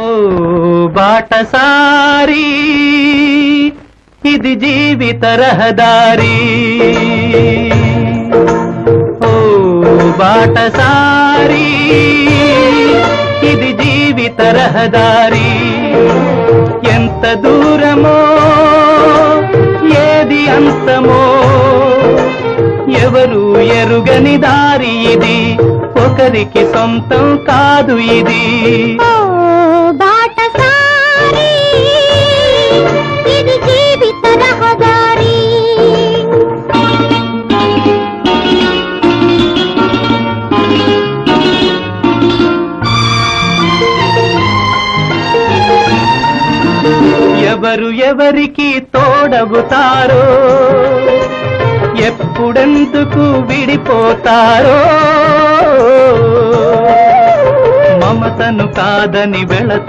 ఓ బాటసారి ఇది జీవిత రహదారి, ఓ బాటసారి ఇది జీవిత రహదారి. ఎంత దూరమో ఏది అంతమో ఎవరు ఎరుగని దారి ఇది, ఒకరికి సొంతం కాదు ఇది. బాటసారి ఇది జీవిత రహదారి. ఎవరు ఎవరికి తోడవుతారో, ఎప్పుడెందుకు విడిపోతారో, మమతను కాదని వెళతారో